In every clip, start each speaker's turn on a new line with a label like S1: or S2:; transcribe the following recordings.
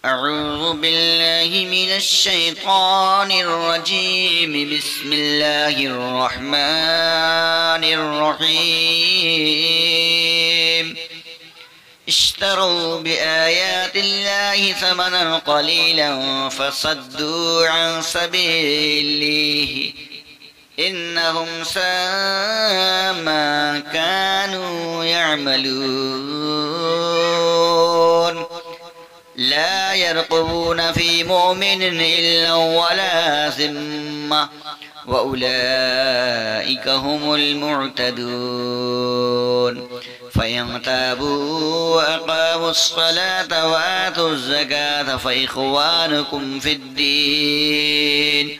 S1: أعوذ بالله من الشيطان الرجيم. بسم الله الرحمن الرحيم. اشتروا بآيات الله ثمنا قليلا فصدوا عن سبيله إنهم ساء ما كانوا يعملون. لا يرقبون في مؤمن إلا ولا ذمة وأولئك هم المعتدون. فإن تابوا وأقاموا الصلاة وآتوا الزكاة فإخوانكم في الدين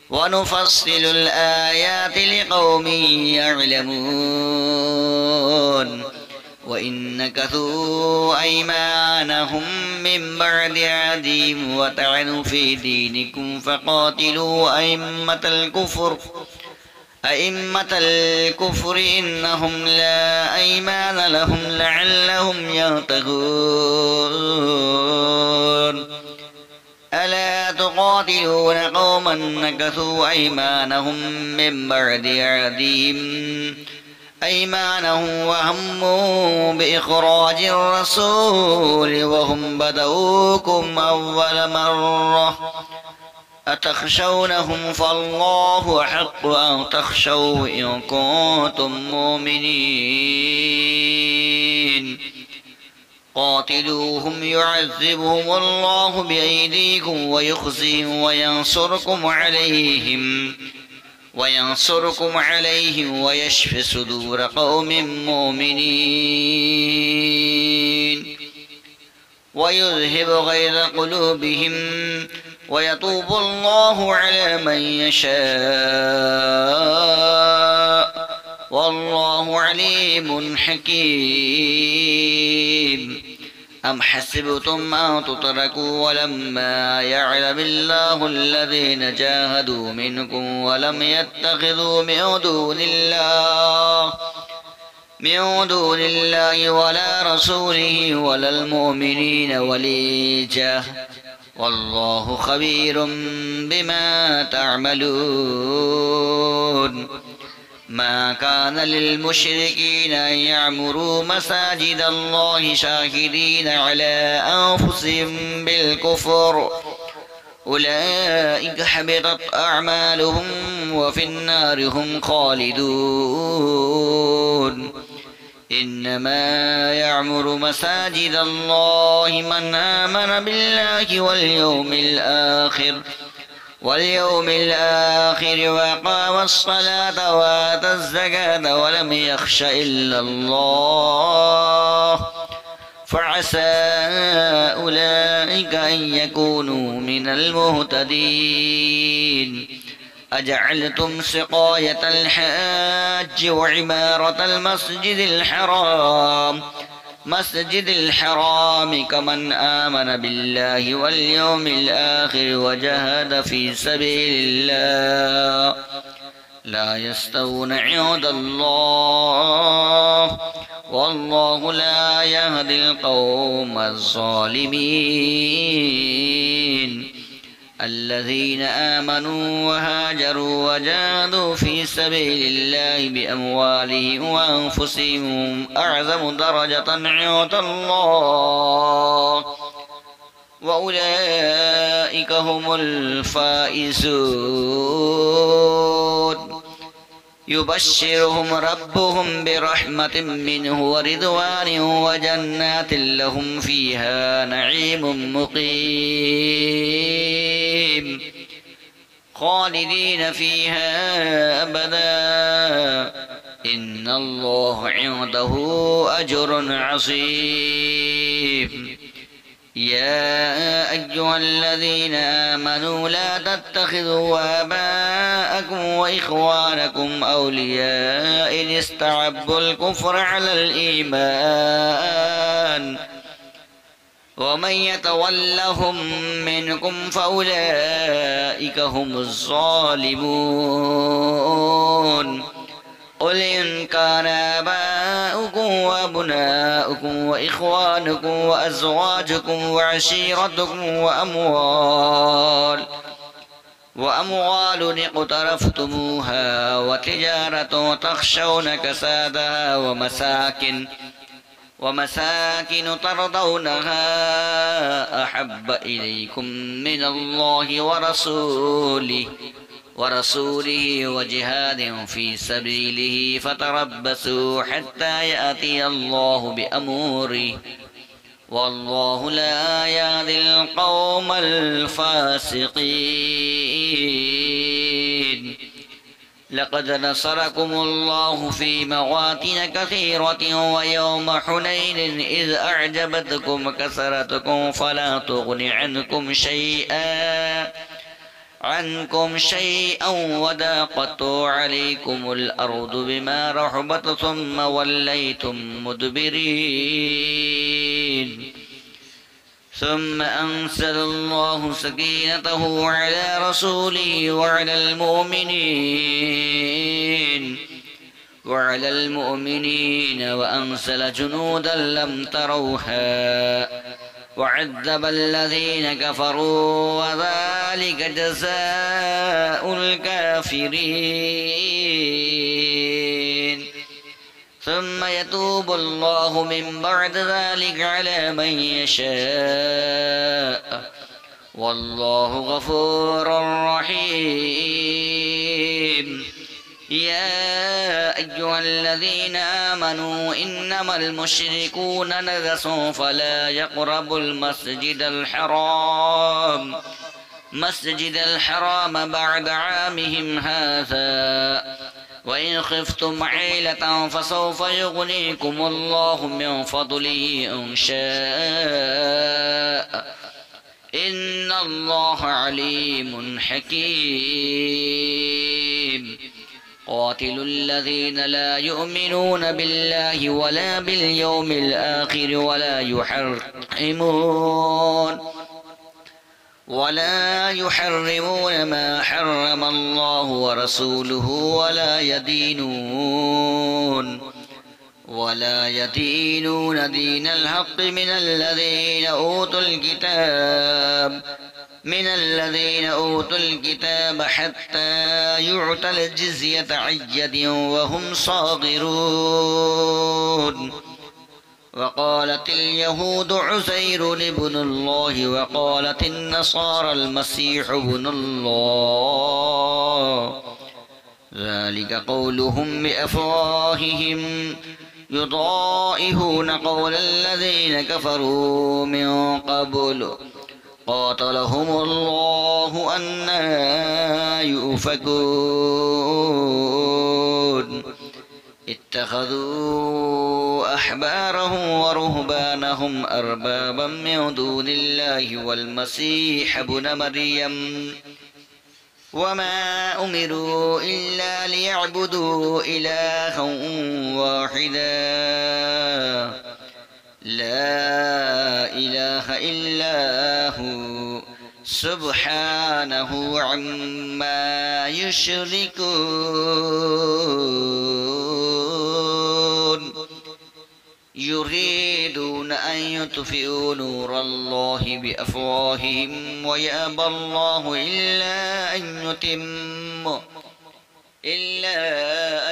S1: ونفصل الآيات لقوم يعلمون. وإن نكثوا أيمانهم من بعد عهدهم وطعنوا في دينكم فقاتلوا أئمة الكفر إنهم لا أيمان لهم لعلهم ينتهون. ألا تقاتلون قوما نكثوا أيمانهم وهموا بإخراج الرسول وهم بدؤوكم أول مرة أتخشونهم فالله أحق أن تخشوه إن كنتم مؤمنين. قاتلوهم يعذبهم الله بأيديكم ويخزيهم وينصركم عليهم ويشفي صدور قوم مؤمنين ويذهب غيظ قلوبهم ويتوب الله على من يشاء والله عليم حكيم. أم حسبتم أن تتركوا ولما يعلم الله الذين جاهدوا منكم ولم يتخذوا من دون الله ولا رسوله ولا المؤمنين وليجة والله خبير بما تعملون. ما كان للمشركين أن يعمروا مساجد الله شاهدين على أنفسهم بالكفر أولئك حبطت أعمالهم وفي النار هم خالدون. إنما يعمر مساجد الله من آمن بالله واليوم الآخر وأقام الصلاة وآتى الزكاة ولم يخش إلا الله فعسى أولئك أن يكونوا من المهتدين. أجعلتم سقاية الحاج وعمارة مسجد الحرام كمن آمن بالله واليوم الآخر وجاهد في سبيل الله لا يستوون عند الله والله لا يهدي القوم الظالمين. الذين آمنوا وهاجروا وجاهدوا في سبيل الله بأموالهم وأنفسهم أعظم درجة عند الله وأولئك هم الفائزون. يبشرهم ربهم برحمة منه ورضوان وجنات لهم فيها نعيم مقيم خالدين فيها أبدا إن الله عنده أجر عظيم. يا أيها الذين آمنوا لا تتخذوا آباءكم وإخوانكم أولياء إن استحبوا الكفر على الإيمان ومن يتولهم منكم فأولئك هم الظالمون. قل إن كان آباؤكم وأبناؤكم وإخوانكم وأزواجكم وعشيرتكم وأموال اقترفتموها وتجارة تخشون كسادها ومساكن ترضونها أحب إليكم من الله ورسوله وجهاد في سبيله فتربصوا حتى يأتي الله بأمره والله لا يهدي القوم الفاسقين. لقد نصركم الله في مواطن كثيرة ويوم حنين إذ أعجبتكم كثرتكم فلا تغن عنكم شيئا وضاقت عليكم الأرض بما رحبت ثم وليتم مدبرين ثم أنزل الله سكينته على رسوله وعلى المؤمنين وأنزل جنودا لم تروها وعذب الذين كفروا وذلك جزاء الكافرين. ثم يتوب الله من بعد ذلك على من يشاء والله غفور رحيم. يا أيها الذين آمنوا إنما المشركون نجس فلا يقربوا المسجد الحرام بعد عامهم هذا وإن خفتم عيلة فسوف يغنيكم الله من فضله إن شاء إن الله عليم حكيم. قاتلوا الذين لا يؤمنون بالله ولا باليوم الآخر ولا يحرمون ما حرم الله ورسوله ولا يدينون دين الحق من الذين أوتوا الكتاب حتى يعطى الجزية عن يد وهم صاغرون. وقالت اليهود عزير ابن الله وقالت النصارى المسيح ابن الله ذلك قولهم بأفواههم يضاهئون قول الذين كفروا من قبل قاتلهم الله أنى يؤفكون. اتخذوا أحبارهم ورهبانهم أربابا من دون الله والمسيح ابن مريم وما أمروا إلا ليعبدوا إلها واحدا لا إله إلا هو سبحانه عما يشركون. يريدون أن يطفئوا نور الله بأفواههم ويأبى الله إلا أن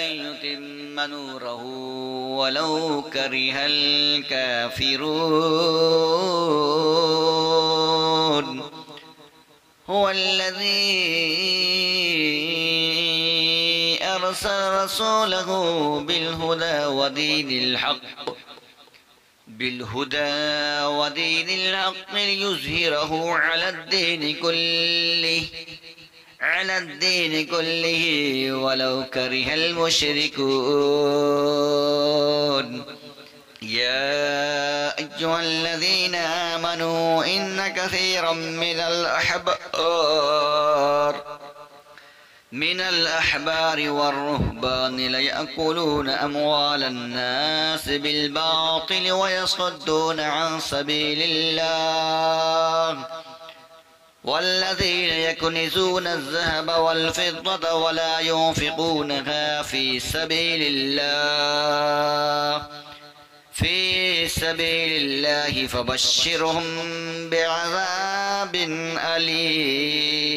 S1: يتم نوره ولو كره الكافرون. هو الذي أرسل رسوله بالهدى ودين الحق ليظهره على الدين كله ولو كره المشركون. يا أيها الذين آمنوا إن كثيرا من الأحبار والرهبان ليأكلون أموال الناس بالباطل ويصدون عن سبيل الله والذين يكنزون الذهب والفضة ولا ينفقونها في سبيل الله فبشرهم بعذاب أليم